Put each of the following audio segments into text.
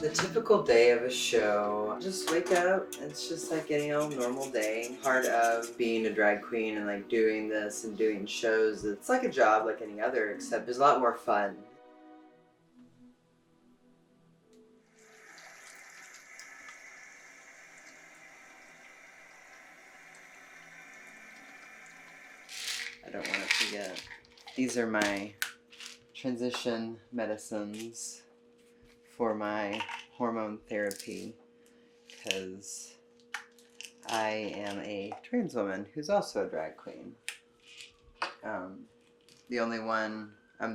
The typical day of a show, just wake up. It's just like any old normal day. Part of being a drag queen and like doing this and doing shows, it's like a job like any other, except there's a lot more fun. I don't want to forget. These are my transition medicines for my hormone therapy because I am a trans woman who's also a drag queen. I'm the only one at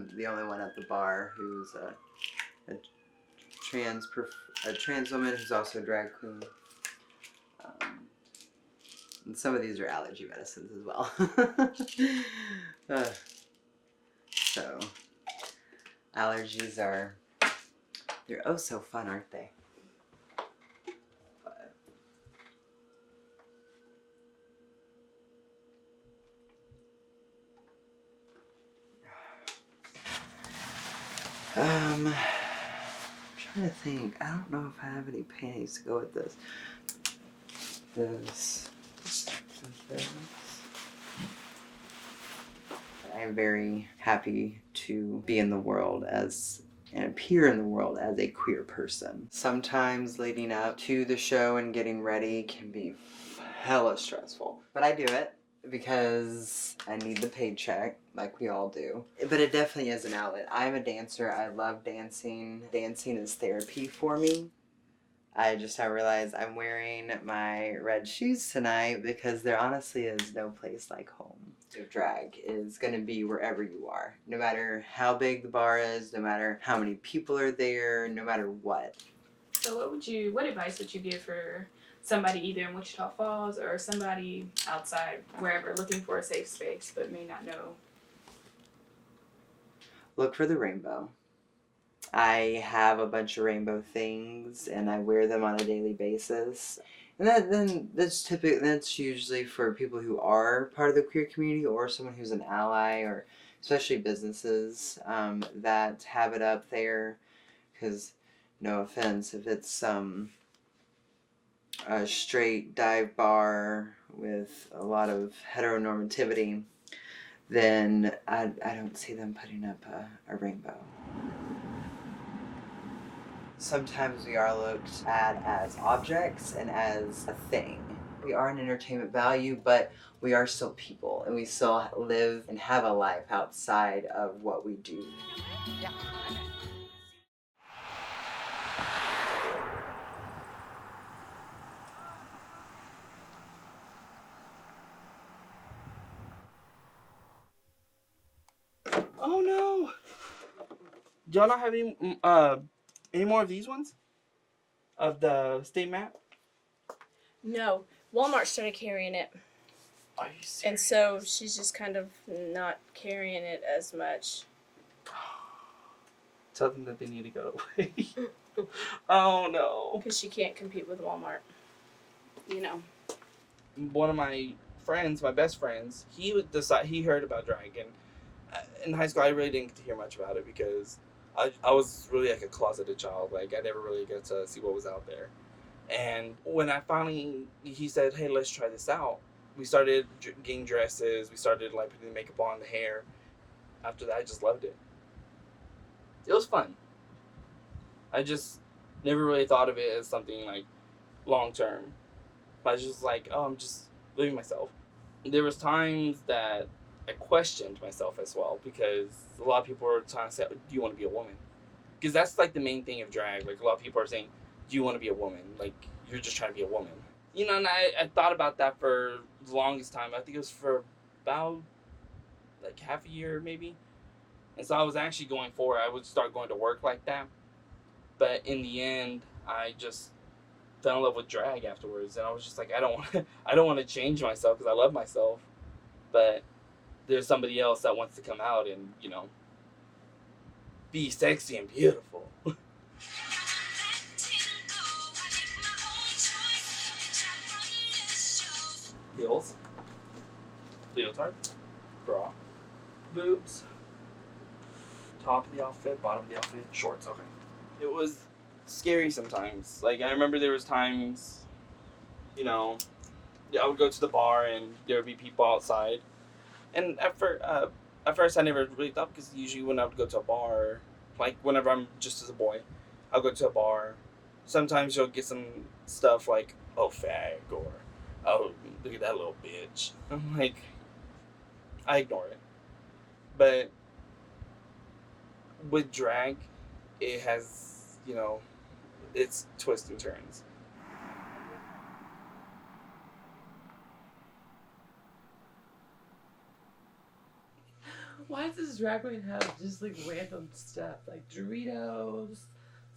the bar who's a trans woman who's also a drag queen. And some of these are allergy medicines as well. So allergies they're oh so fun, aren't they? I'm trying to think. I don't know if I have any panties to go with this. This. I'm very happy to be in the world and appear in the world as a queer person. Sometimes leading up to the show and getting ready can be hella stressful, but I do it because I need the paycheck, like we all do. But it definitely is an outlet. I'm a dancer. I love dancing. Dancing is therapy for me. I just now realized I'm wearing my red shoes tonight because there honestly is no place like home. Drag is going to be wherever you are, no matter how big the bar is, no matter how many people are there, no matter what. So what advice would you give for somebody either in Wichita Falls or somebody outside, wherever, looking for a safe space but may not know? Look for the rainbow. I have a bunch of rainbow things and I wear them on a daily basis. And that's usually for people who are part of the queer community or someone who's an ally, or especially businesses that have it up there. Because, no offense, if it's a straight dive bar with a lot of heteronormativity, then I don't see them putting up a rainbow. Sometimes we are looked at as objects and as a thing. We are an entertainment value, but we are still people, and we still live and have a life outside of what we do. Yeah. Oh no! Do y'all not have any more of these ones? Of the state map? No, Walmart started carrying it. Are you serious? And so she's just kind of not carrying it as much. Tell them that they need to go away. Oh no. Because she can't compete with Walmart. You know. One of my friends, my best friends, he heard about drag, and in high school I really didn't get to hear much about it because I was really like a closeted child. Like I never really got to see what was out there. And when he said, hey, let's try this out. We started getting dresses. We started like putting the makeup on, the hair. After that, I just loved it. It was fun. I just never really thought of it as something like long term. But I was just like, oh, I'm just living myself. There was times that I questioned myself as well because a lot of people were trying to say, do you want to be a woman? Because that's like the main thing of drag. Like a lot of people are saying, do you want to be a woman? Like you're just trying to be a woman. You know, and I thought about that for the longest time. I think it was for about like half a year maybe. And so I was actually going for it. I would start going to work like that. But in the end, I just fell in love with drag afterwards. And I was just like, I don't want to change myself because I love myself. But there's somebody else that wants to come out and, you know, be sexy and beautiful. Heels, leotard, bra, boobs, top of the outfit, bottom of the outfit, shorts. Okay. It was scary sometimes. Like, I remember there was times, you know, I would go to the bar and there would be people outside. And at first I never really thought, because usually when I would go to a bar, like whenever I'm just as a boy, I'll go to a bar. Sometimes you'll get some stuff like, oh, fag, or, oh, look at that little bitch. I'm like, I ignore it. But with drag, it has, you know, its twists and turns. Why does this drag queen have just like random stuff like Doritos,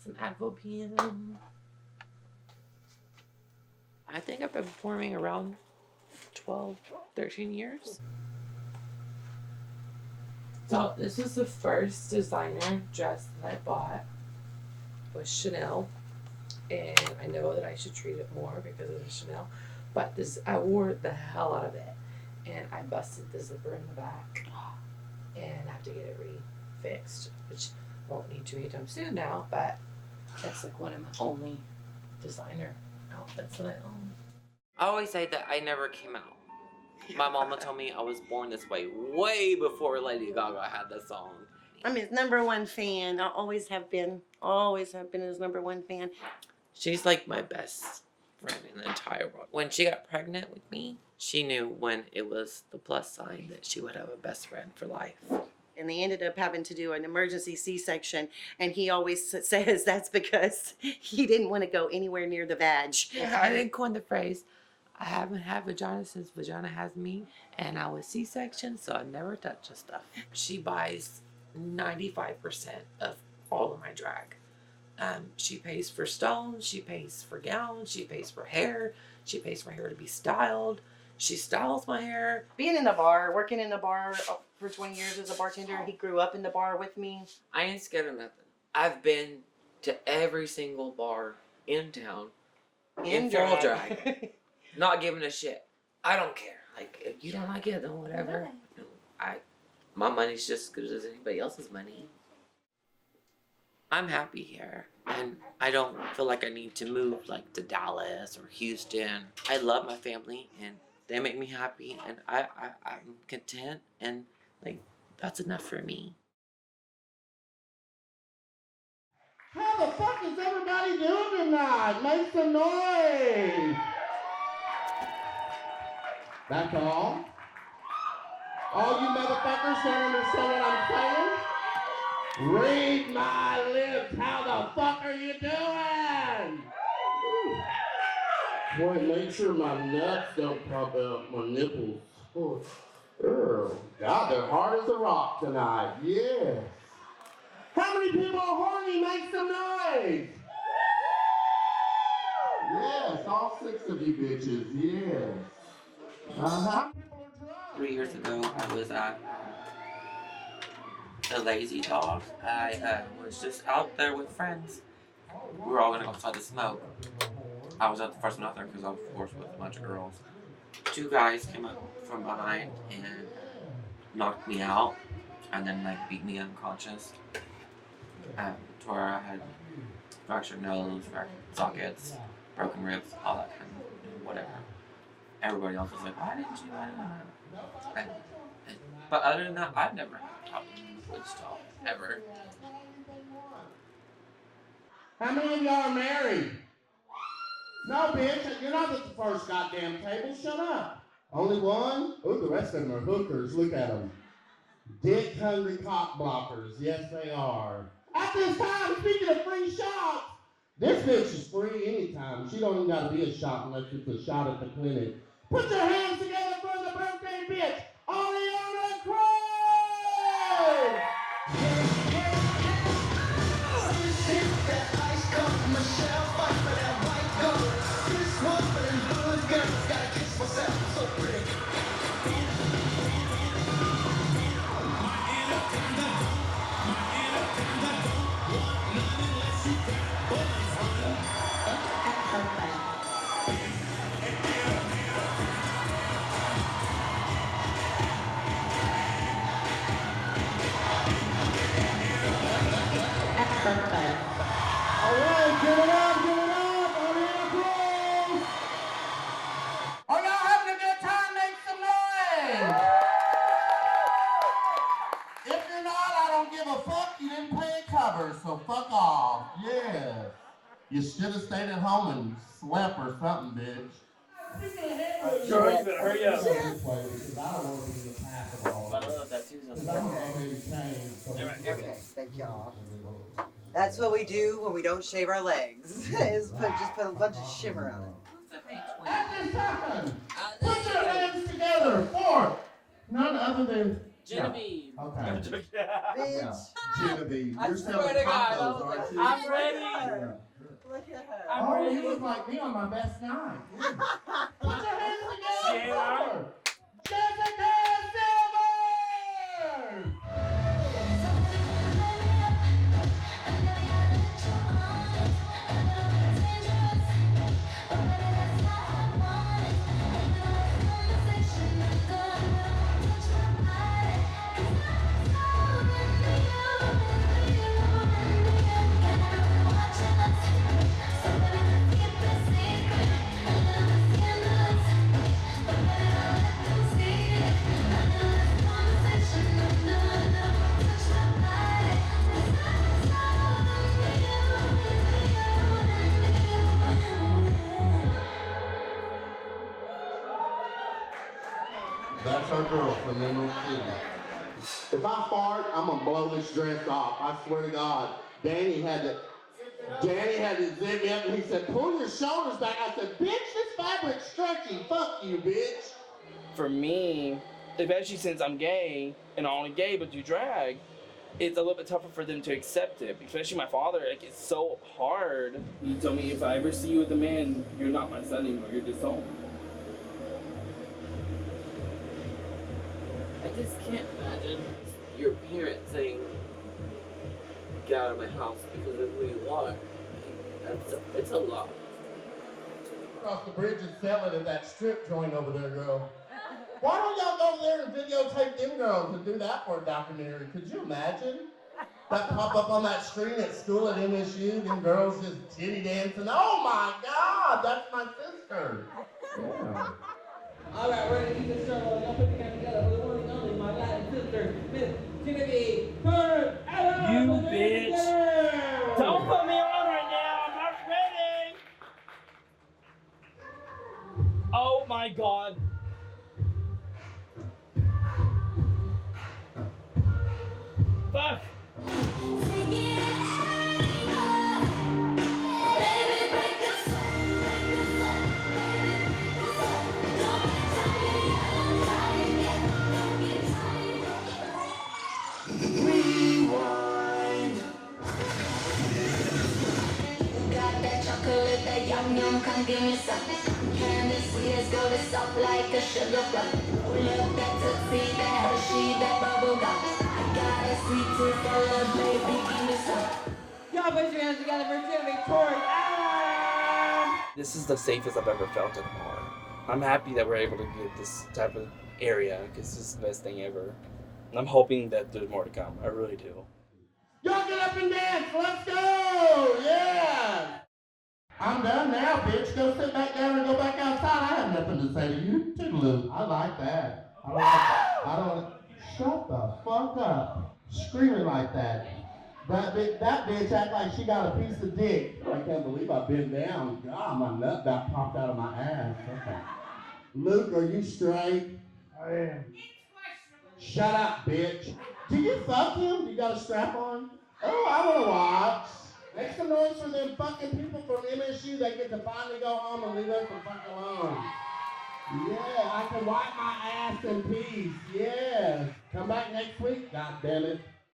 some Advil-PM? I think I've been performing around 12, 13 years. So this was the first designer dress that I bought. It was Chanel, and I know that I should treat it more because it was Chanel, but this I wore the hell out of it, and I busted the zipper in the back. And I have to get it refixed, which won't need to anytime soon now, but that's like one of my only designer outfits that I own. I always say that I never came out. My mama told me I was born this way before Lady Gaga had that song. I'm his #1 fan. I always have been his #1 fan. She's like my best friend in the entire world. When she got pregnant with me, she knew when it was the plus sign that she would have a best friend for life. And they ended up having to do an emergency C-section, and he always says that's because he didn't want to go anywhere near the vag. Yeah, I didn't coin the phrase. I haven't had vagina since vagina has me, and I was C-section, so I never touched the stuff. She buys 95% of all of my drag. She pays for stones, she pays for gowns, she pays for hair, she pays for hair to be styled, she styles my hair. Being in the bar, working in the bar for 20 years as a bartender, he grew up in the bar with me. I ain't scared of nothing. I've been to every single bar in town in full drag. Not giving a shit. I don't care. Like, if you don't like it, then whatever. No, my money's just as good as anybody else's money. I'm happy here, and I don't feel like I need to move like to Dallas or Houston. I love my family, and they make me happy, and I'm content, and like that's enough for me. How the fuck is everybody doing tonight? Make some noise! That's all? All you motherfuckers don't understand what I'm saying? Read my lips! How the fuck are you doing? Boy, make sure my nuts don't pop out, my nipples. Oh, God, they're hard as a rock tonight. Yeah. How many people are horny? Make some noise! Yes, all 6 of you bitches, yes. How many people are drunk? 3 years ago, I was at the Lazy Dog. I was just out there with friends. We were all gonna go outside to smoke. I was the first one out there because I was, of course, with a bunch of girls. 2 guys came up from behind and knocked me out, and then like beat me unconscious. To where I had fractured nose, fractured sockets, broken ribs, all that kind of whatever. Everybody else was like, why didn't you? I don't know. But other than that, I've never had a problem with Wichita, ever. How many of y'all are married? No, bitch, you're not at the first goddamn table. Shut up. Only one? Oh, the rest of them are hookers. Look at them. Dick-hungry cock blockers. Yes, they are. At this time, speaking of free shots, this bitch is free anytime. She don't even got to be a shot unless it's a shot at the clinic. Put your hands together for the birthday bitch, Aliana Craig! All right, her, so fuck off. Yeah. You should have stayed at home and slept or something, bitch. George, you better hurry up. Because I don't want to be in the path of all this. Because I'm already changed. So Okay, thank y'all. That's what we do when we don't shave our legs. Is just put a bunch of shimmer on it. At this time, put your hands together for none other than Genevieve. Okay. Bitch. Genevieve. I You're swear selling to God, I tacos, was aren't you? I'm ready. Yeah. Look at her. I'm Oh, ready. you look like me on my best night. Yeah. Put your hands together Sarah. for Jessica Silver! That's our girl from Emerald City. If I fart, I'm gonna blow this dress off. I swear to God. Danny had to zip me up and he said, pull your shoulders back. I said, bitch, this fabric's stretchy. Fuck you, bitch. For me, especially since I'm gay and not only gay but do drag, it's a little bit tougher for them to accept it. Especially my father, like it's so hard. He told me if I ever see you with a man, you're not my son anymore. You're disowned. I just can't imagine your parents saying, get out of my house because of who you are. It's a lot. Cross the bridge and sell it at that strip joint over there, girl. Why don't y'all go there and videotape them girls and do that for a documentary? Could you imagine? That pop up on that screen at school at MSU, them girls just titty dancing. Oh my God, that's my sister. Yeah. All right, we're gonna keep this show rolling. I'll put the camera together for the one and only my Latin sister, Miss Genevieve Bird. You bitch! Don't put me on right now. I'm not ready. Oh my God. Fuck. Yum yum, come give me some. Candy sweetest, go to soft like a sugar plum. Roll up that tootsie, that Hershey, that bubble gum. I got a sweet tooth for love, baby, give me some. Y'all put your hands together for Genevieve Bird. This is the safest I've ever felt in a bar. I'm happy that we're able to get this type of area because this is the best thing ever. And I'm hoping that there's more to come. I really do. Y'all get up and dance. Let's go. Yeah. I'm done now, bitch. Go sit back down and go back outside. I have nothing to say to you. Toodaloo. I like that. I don't. Shut the fuck up. Screaming like that. That bitch act like she got a piece of dick. I can't believe I've been down. God, my nut about popped out of my ass. Okay. Luke, are you straight? I am. Shut up, bitch. Do you fuck him? You got a strap on? Oh, I want to watch. Make some noise for them fucking people from MSU. They get to finally go home and leave us the fuck alone. Yeah, I can wipe my ass in peace. Yeah. Come back next week, God damn it.